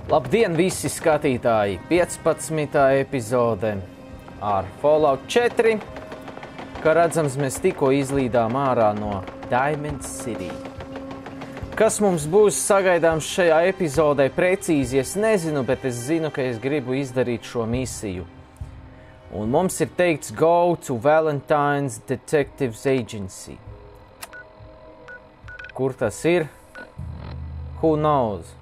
Labdien visi skatītāji! 15. epizode ar Fallout 4. Kā redzams, mēs tikko izlīdām ārā no Diamond City. Kas mums būs sagaidāms šajā epizodē precīzi, es nezinu, bet es zinu, ka es gribu izdarīt šo misiju. Un mums ir teikts go to Valentine's Detectives Agency. Kur tas ir? Who knows?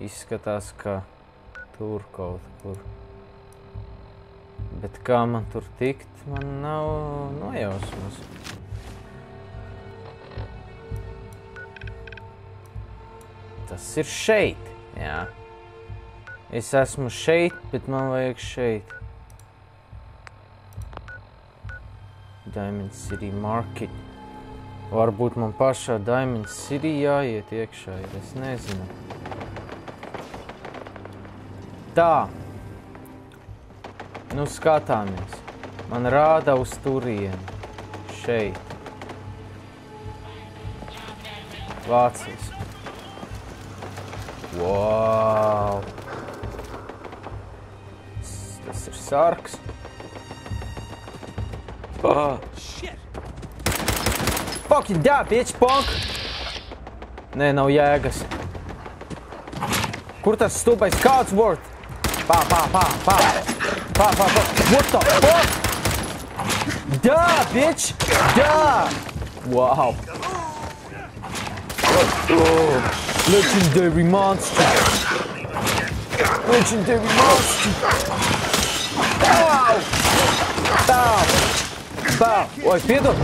Izskatās, ka tur kaut kur. Bet kā man tur tikt, man nav nojausmas. Tas ir šeit, jā. Es esmu šeit, bet man vajag šeit. Diamond City Market. Varbūt man pašā Diamond City jāiet iekšā, es nezinu. Tā. Nu, skatāmies. Man rāda uz turieni. Šeit. Vācijas. Wow! Tas ir sargs. Shit! Fucking die, bitch, punk! Nē, nav jēgas. Kur tas stulbais Codsworth? Pā! What the fuck? Duh, bitch! Duh! Wow! Legendary monster! Legendary monster! Wow! Bow! Oi, piedod!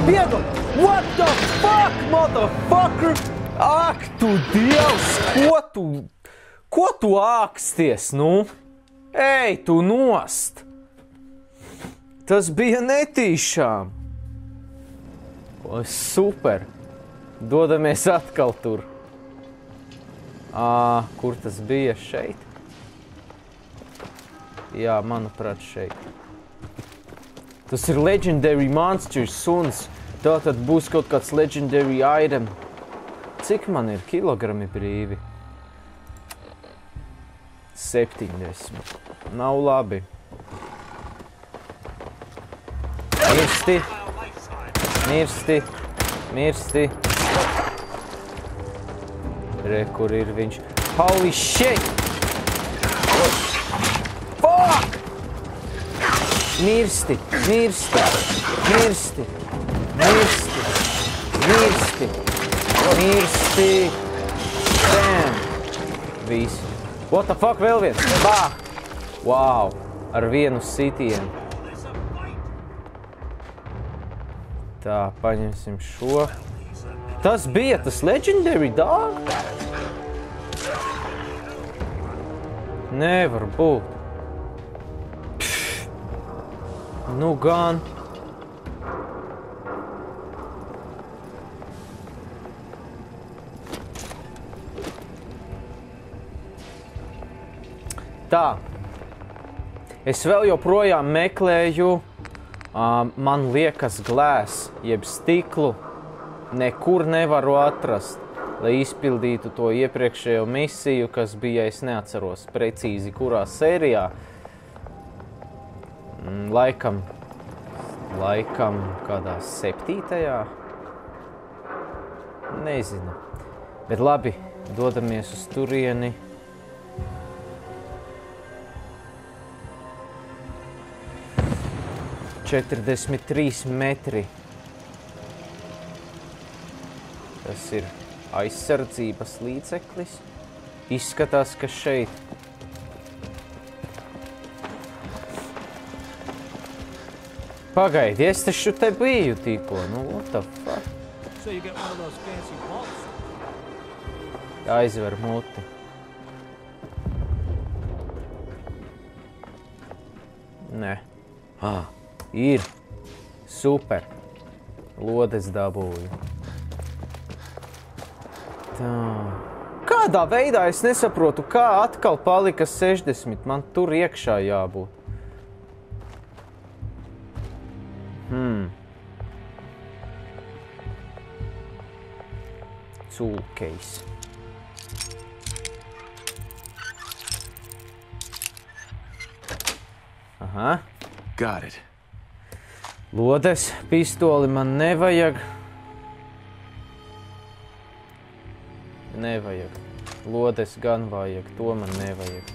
What the fuck, motherfucker? Ak, tu dievs! Ko tu āksties, nu? Ej, tu nost! Tas bija netīšām. O, super. Dodamies atkal tur. Kur tas bija? Šeit? Jā, manuprāt, šeit. Tas ir Legendary Monsters suns. Tā tad būs kaut kāds Legendary item. Cik man ir kilogrami brīvi? 70. Nav labi. Mirsti. Re, kur ir viņš? Holy shit! Fuck! Mirsti! Damn! Visi. What the fuck, vēl viens? Bā! Wow! Ar vienu sitienu. Tā, paņemsim šo. Tas bija tas Legendary Dog? Nevar būt. Nu gan. Tā. Es vēl joprojām meklēju, man liekas, glēs, jeb stiklu. Nekur nevaru atrast, lai izpildītu to iepriekšējo misiju, kas bija, es neatceros precīzi, kurā sērijā. Laikam kādā 7. Nezinu. Bet labi, dodamies uz turieni. $43 metri. Tas ir aizsardzības līdzeklis. Izskatās, ka šeit. Pagaidi, es taču te biju tikko. Nu, what the fuck? So you get one of those fancy vaults? Aizver muti. Nē. Ir. Super. Lodes dabūju. Tā. Kādā veidā es nesaprotu, kā atkal palika 60? Man tur iekšā jābūt. Tool case. Aha. Got it. Lodes pistoli man nevajag. Nevajag. Lodes gan vajag, to man nevajag.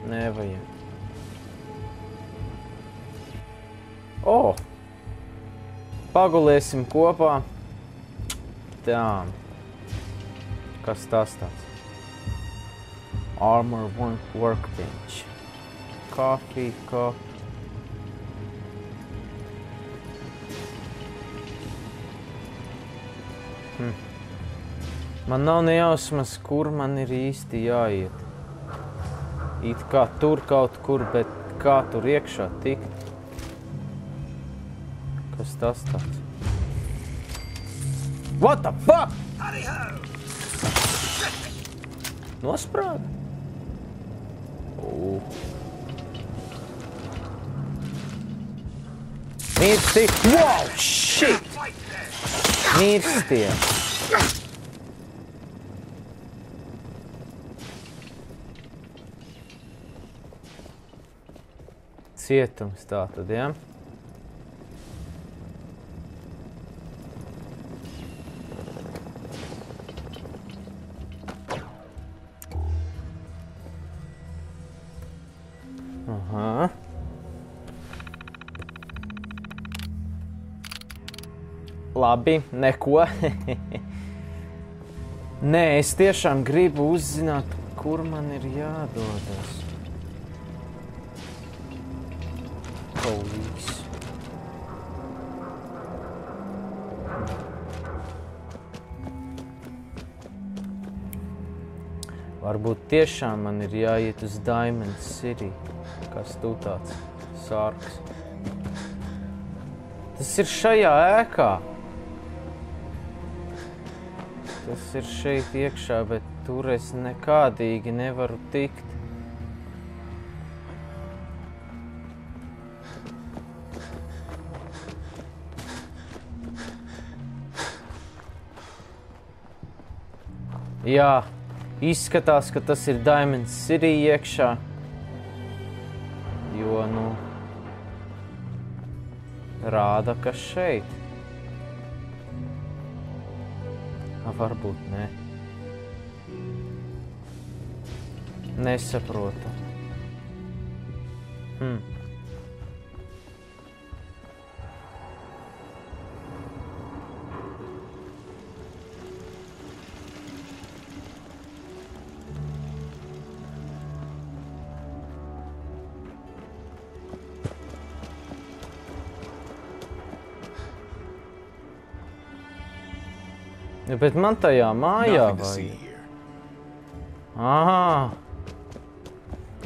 Nevajag. O! Pagulēsim kopā. Tā. Kas tas tāds? Armor workbench. Coffee cup. Man nav nejausmas, kur man ir īsti jāiet. It kā tur kaut kur, bet kā tur iekšā tikt? Kas tas tāds? What the fuck? Nosprāda? Mirsti! Wow, shit! Mirstie! Cietums tātad, ja? Aha. Labi, neko. Nē, es tiešām gribu uzzināt, kur man ir jādodas. Police. Varbūt tiešām man ir jāiet uz Diamond City. Kas tu tāds sārks? Tas ir šajā ēkā. Tas ir šeit iekšā, bet tur es nekādīgi nevaru tikt. Jā, izskatās, ka tas ir Diamond City iekšā, jo, nu, rāda, ka šeit. Varbūt ne. Nesaprotu. Bet man tajā mājā vajag. Aha.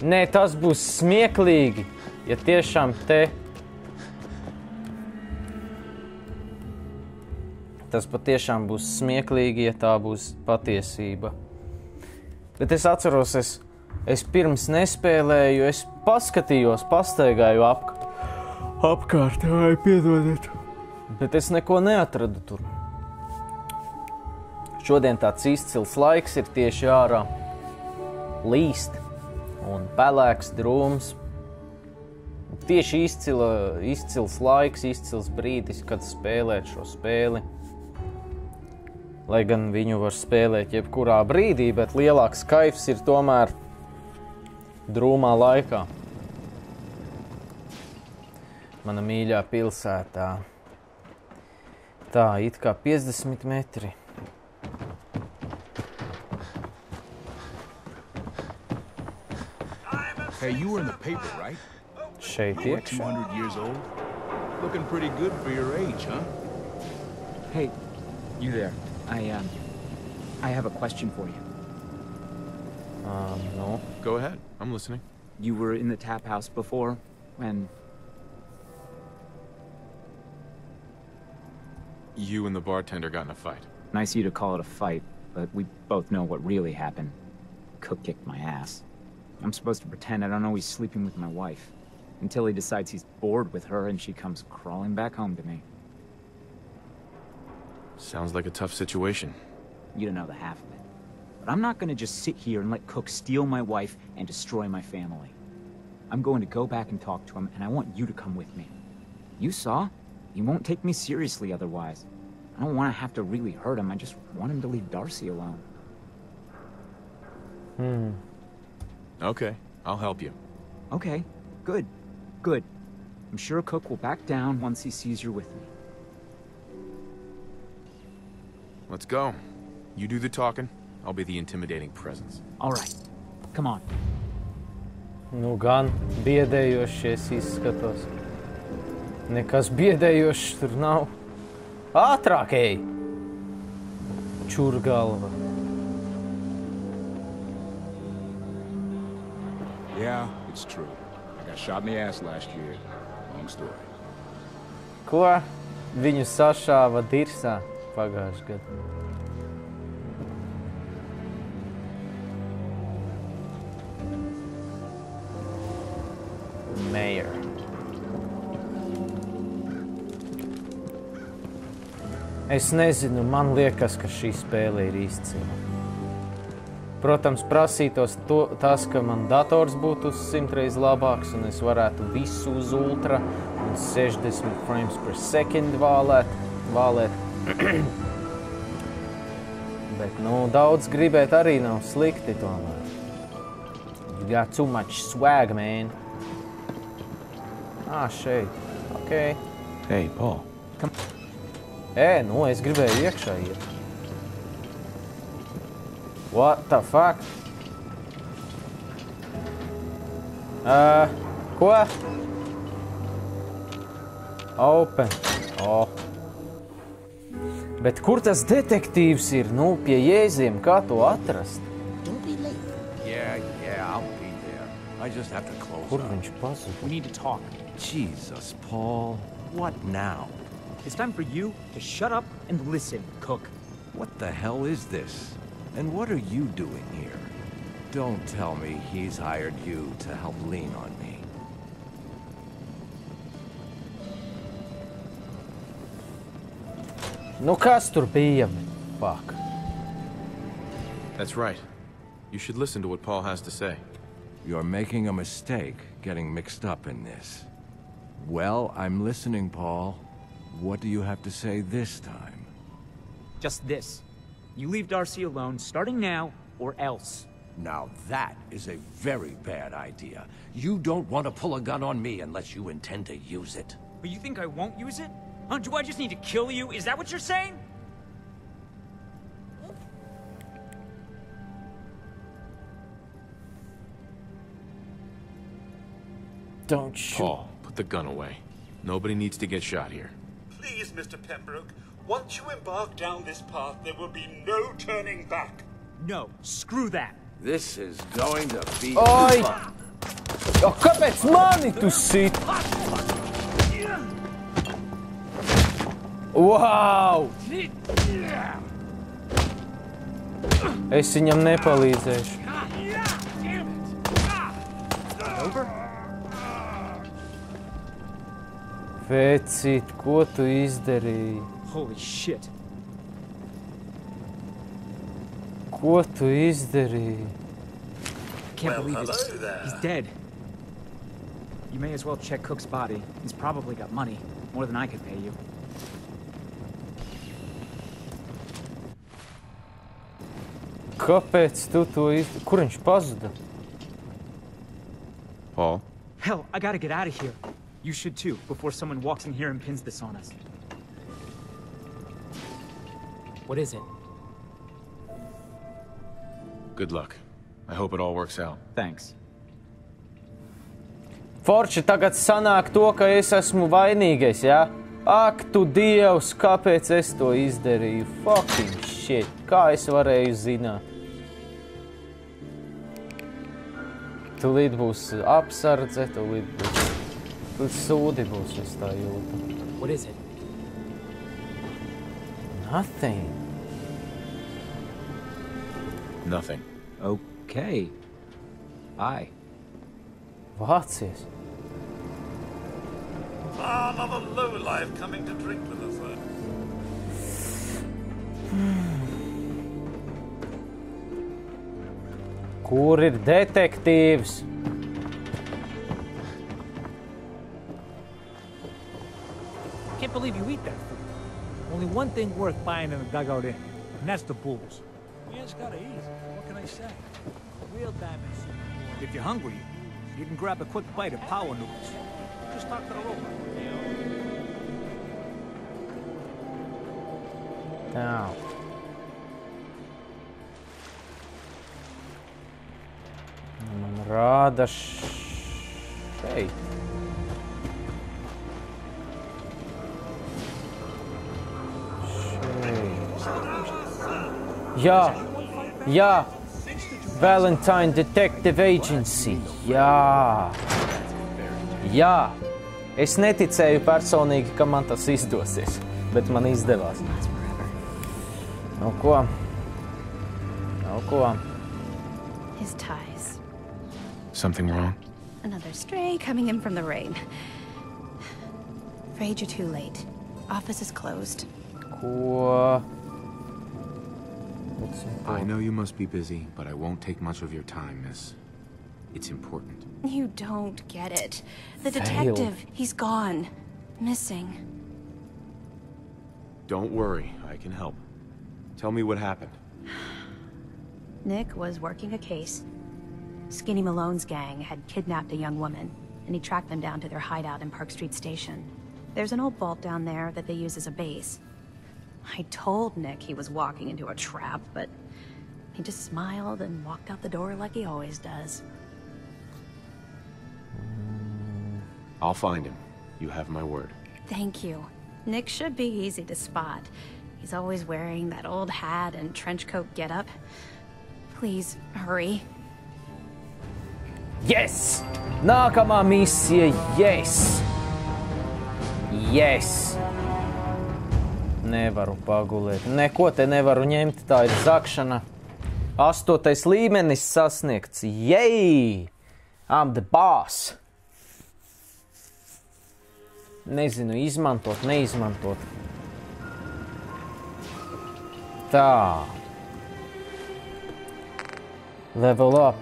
Nē, tas būs smieklīgi, ja tiešām te. Tas patiešām būs smieklīgi, ja tā būs patiesība. Bet es atceros, es pirms nespēlēju, es paskatījos, pastaigāju apkārt, vai piedodiet. Bet es neko neatradu tur. Šodien tāds izcils laiks ir tieši ārā. Līst un pelēks drūms. Tieši izcils laiks, izcils brīdis, kad spēlēt šo spēli. Lai gan viņu var spēlēt jebkurā brīdī, bet lielāks kaifs ir tomēr drūmā laikā. Mana mīļā pilsētā. Tā, it kā 50 metri. Hey, you were in the paper, right? Šeit You were iekšā. 200 years old? Looking pretty good for your age, huh? Hey, you there. I have a question for you. No. Go ahead. I'm listening. You were in the tap house before, when... You and the bartender got in a fight. Nice of you to call it a fight, but we both know what really happened. Cook kicked my ass. I'm supposed to pretend I don't know he's sleeping with my wife, until he decides he's bored with her and she comes crawling back home to me. Sounds like a tough situation. You don't know the half of it. But I'm not gonna just sit here and let Cook steal my wife and destroy my family. I'm going to go back and talk to him, and I want you to come with me. You saw? He won't take me seriously otherwise. I don't want to have to really hurt him. I just want him to leave Darcy alone. Okay, I'll help you. Okay, good. Good. I'm sure Cook will back down once he sees you're with me. Let's go. You do the talking, I'll be the intimidating presence. All right. Come on. Nu gan biedējoši es izskatos. Nekas biedējošs tur nav. Ātrāk ej! Čurgalva. Yeah, it's true. I got shot in the ass last year. Long story. Ko? Viņu sašāva dirsā pagājušajā gadā. Mayor. Es nezinu, man liekas, ka šī spēle ir izcila. Protams, prasītos tas, ka man dators būtu uz 100 reiz labāks un es varētu visu uz ultra un 60 frames per second vālēt. Bet, nu, daudz gribēt arī nav slikti tomēr. You got too much swag, man. Šeit. Okay. Hey, Paul. Nu, es gribēju iekšā iet. What the fuck? Ko? Open. Bet kur tas detektīvs ir? Nu, pie Jēziem, kā to atrast? Don't be late. Yeah, I'll be there. I just have to close Kur up. viņš pazuda? We need to talk. Jesus, Paul. What now? It's time for you to shut up and listen, Cook. What the hell is this? And what are you doing here? Don't tell me he's hired you to help lean on me. Nu, kas tur bija? Fuck. That's right. You should listen to what Paul has to say. You're making a mistake getting mixed up in this. Well, I'm listening, Paul. What do you have to say this time? Just this. You leave Darcy alone, starting now, or else. Now that is a very bad idea. You don't want to pull a gun on me unless you intend to use it. But you think I won't use it? Huh? Do I just need to kill you? Is that what you're saying? Don't shoot. Paul, put the gun away. Nobody needs to get shot here. Please, Mr. Pembroke, once you embark down this path, there will be no turning back. No, screw that. This is going to be Oi! fun. Kāpēc mani tu sit? Wow! Es viņam nepalīdzēšu. Vecīt, ko tu izdarīji? Holy shit. Ko tu izdarīji? Can't believe it. He's dead. You may as well check Cook's body. He's probably got money. More than I could pay you. Kāpēc tu to izdarīji? Kur viņš pazuda? Paul? Hell, I gotta get out of here. You should too, before someone walks in here and pins this on us. What is it? Good luck. I hope it all works out. Thanks. Forši tagad sanāk to, ka es esmu vainīgais, jā? Ak, tu Dievs, kāpēc es to izdarīju? Fucking shit. Kā es varēju zināt? Tūlīt būs apsardze, tūlīt sūdi būs, es tā jūtu. What is it? Nothing. Nothing. Okay. Bye. Vācies. Another lowlife coming to drink with us, Kur ir detektīvs? Can't believe you eat that food. Only one thing worth buying in a dugout inn, and that's the booze. You just gotta eat. What can I say? Real diamond soup. If you're hungry, you can grab a quick bite of power noodles. Just talk to the robot. Tā. Man rāda šeit. Jā. Valentine Detective Agency. Jā. Es neticēju personīgi, ka man tas izdosies, bet man izdevās. Nu ko? His ties. Something wrong? Another stray coming in from the rain. Afraid you're too late. Office is closed. Ko? I know you must be busy, but I won't take much of your time, miss. It's important. You don't get it. The detective, he's gone. Missing. Don't worry, I can help. Tell me what happened. Nick was working a case. Skinny Malone's gang had kidnapped a young woman, and he tracked them down to their hideout in Park Street Station. There's an old vault down there that they use as a base. I told Nick he was walking into a trap, but he just smiled and walked out the door like he always does. I'll find him. You have my word. Thank you. Nick should be easy to spot. He's always wearing that old hat and trench coat getup. Please, hurry. Yes! Nākamā misija, yes! Yes! Nevaru pagulēt. Neko te nevaru ņemt, tā ir zakšana. 8. līmenis sasniegts. Yay! I'm the boss. Nezinu, izmantot, neizmantot. Tā. Level up.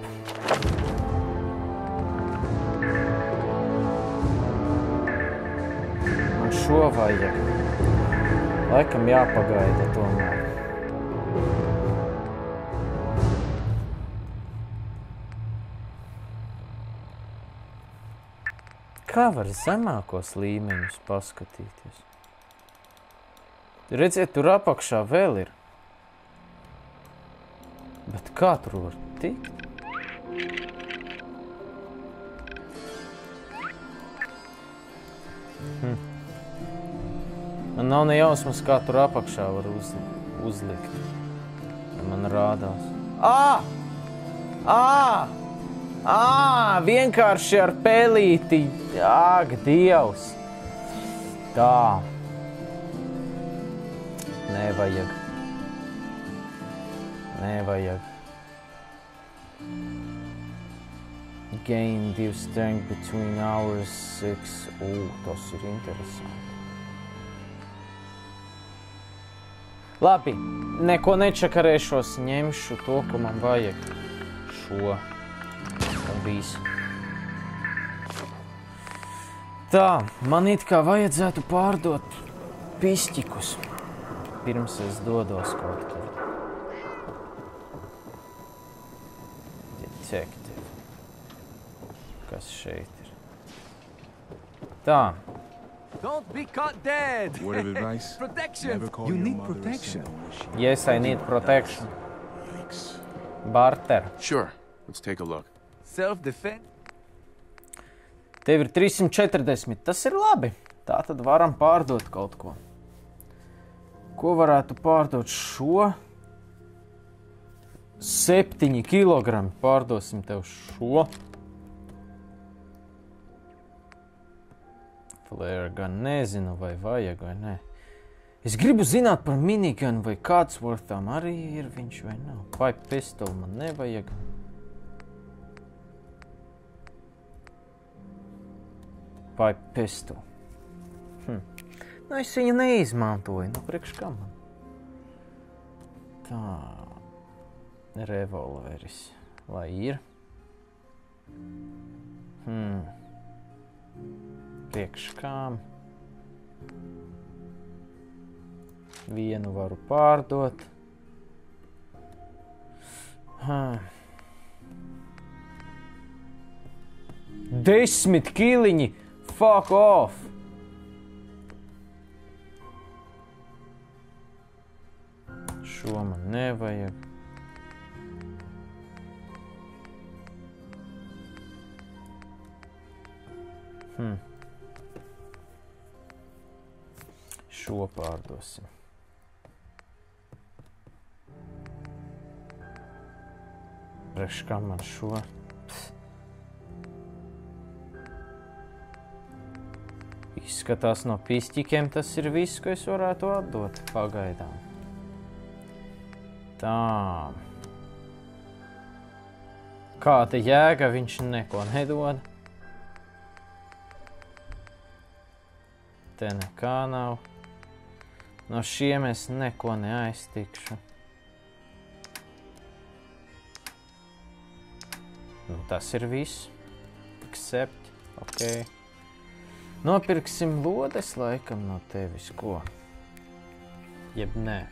Man šo vajag. Laikam jāpagaida tomēr. Kā var zemākos līmeņus paskatīties? Redziet, tur apakšā vēl ir. Bet kā tur var tikt? Man nav ne jausmas, kā tur apakšā var uzlikt. Man rādās. Vienkārši ar pelīti. Ak, Dievs. Tā. Nevajag. Gain 2 strength between hours 6. Tas ir interesanti. Labi, neko nečakarēšos, ņemšu to, ko man vajag. Šo. Un visu. Tā, man it kā vajadzētu pārdot pišķikus. Pirms es dodos kaut kur. Detective. Kas šeit ir? Tā. Don't be caught dead. Word of advice? Protection. Never call You your need mother a protection. sinner unless she- Yes, I need protection. Thanks. Barter. Sure. Let's take a look. Self-defense. Tev ir 340. Tas ir labi. Tā tad varam pārdot kaut ko. Ko varētu pārdot šo? 7 kilogrami. Pārdosim tev šo. Flare gun nezinu, vai vajag vai nē. Es gribu zināt par miniganu, vai kāds Wortham arī ir viņš vai nav. Pipe pistoli man nevajag. Pipe pistoli. Nu, es viņu neizmantoju. Nu, priekš kā man? Tā. Revolveris. lai ir. Priekškām. Vienu varu pārdot. 10 kiliņi! Fuck off! Šo man nevajag. Šo pārdosim. Priekš kā man šo? Izskatās no pistiķiem, tas ir viss, ko es varētu atdot pagaidām. Tā. Kāda jēga, viņš neko nedod. Te nekā nav. No šiem es neko neaiztikšu. Nu, tas ir viss. Accept. Ok. Nopirksim lodes laikam no tevis, ko? Jeb nē.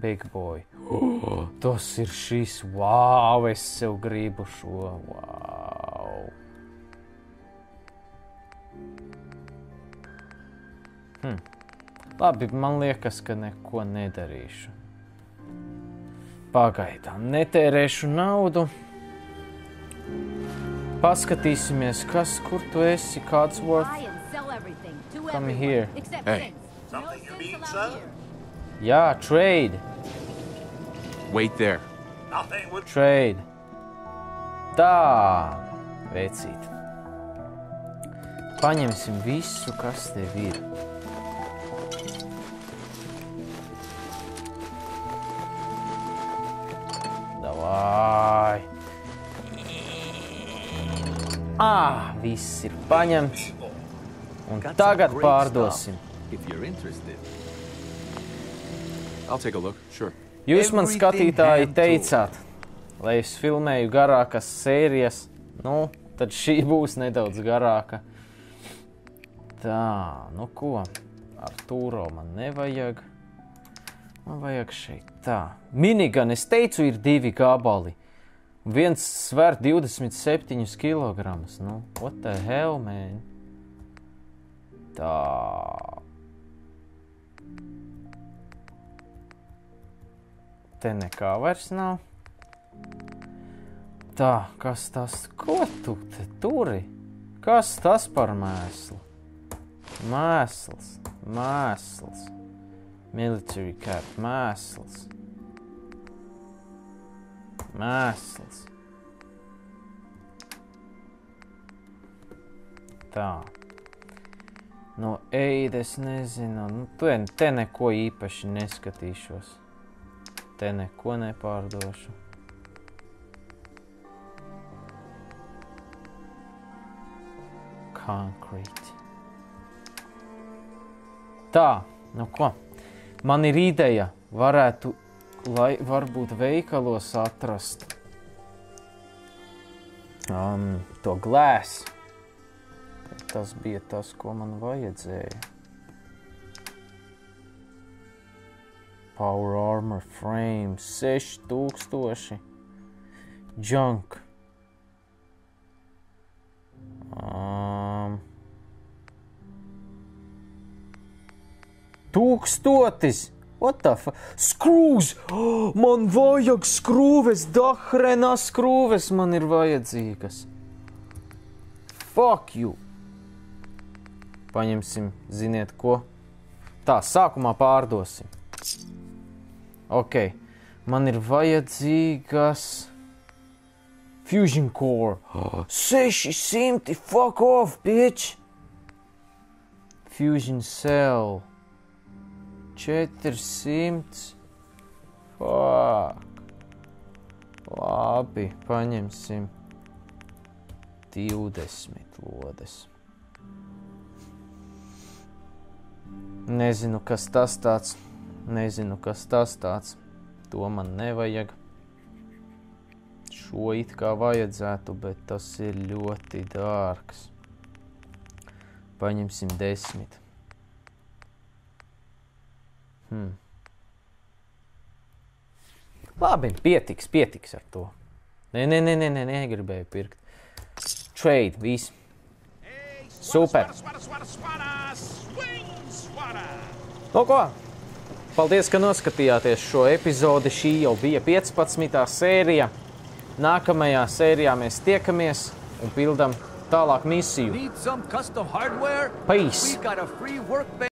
Big boy. Tas ir šis. Wow, es sev gribu šo. Wow. Labi, man liekas, ka neko nedarīšu. Pagaidām netērēšu naudu. Paskatīsimies, kur tu esi, kāds worth. Come here. Hey. Something you mean, sir? Jā, trade. Wait there. Nothing would... Trade. Tā, vecīt. Paņemsim visu, kas tev ir. Davai. Viss ir paņemts. Un tagad pārdosim. I'll take a look, sure. Jūs man skatītāji teicāt, lai es filmēju garākas sērijas, nu, tad šī būs nedaudz garāka. Tā, nu ko, Arturo man nevajag. Man vajag šeit tā. Minigun, es teicu, ir 2 gabali. Viens sver 27 kilogramus. Nu, what the hell, man? Tā. Te nekā vairs nav. Tā, kas tas? Ko tu te turi? Kas tas par mēslu? Mēsls, mēsls. Military cap, mēsls. Mēsls. Tā. No eides nezinu. Nu, te neko īpaši neskatīšos. Te neko nepārdošu. Concrete. Tā, nu ko? Man ir ideja, varētu, varbūt veikalos atrast to glass. Tas bija tas, ko man vajadzēja. Power armor frame, 6000. Junk. Tūkstotis! What the fuck? Screws! Oh, man vajag skrūves! Dahrenā skrūves man ir vajadzīgas. Fuck you! Paņemsim, ziniet ko? Tā, sākumā pārdosim. Ok, man ir vajadzīgas Fusion Core. 600, fuck off, bitch! Fusion Cell. 400. Fuck. Labi, paņemsim 20 lodes. Nezinu, kas tas tāds. Nezinu, kas tas tāds. To man nevajag. Šo it kā vajadzētu, bet tas ir ļoti dārgs. Paņemsim 10. Labi, pietiks ar to. Negribēju pirkt. Trade, viss. Super. Nu ko? Paldies, ka noskatījāties šo epizodi. Šī jau bija 15. sērija. Nākamajā sērijā mēs tiekamies un pildam tālāk misiju. Peace!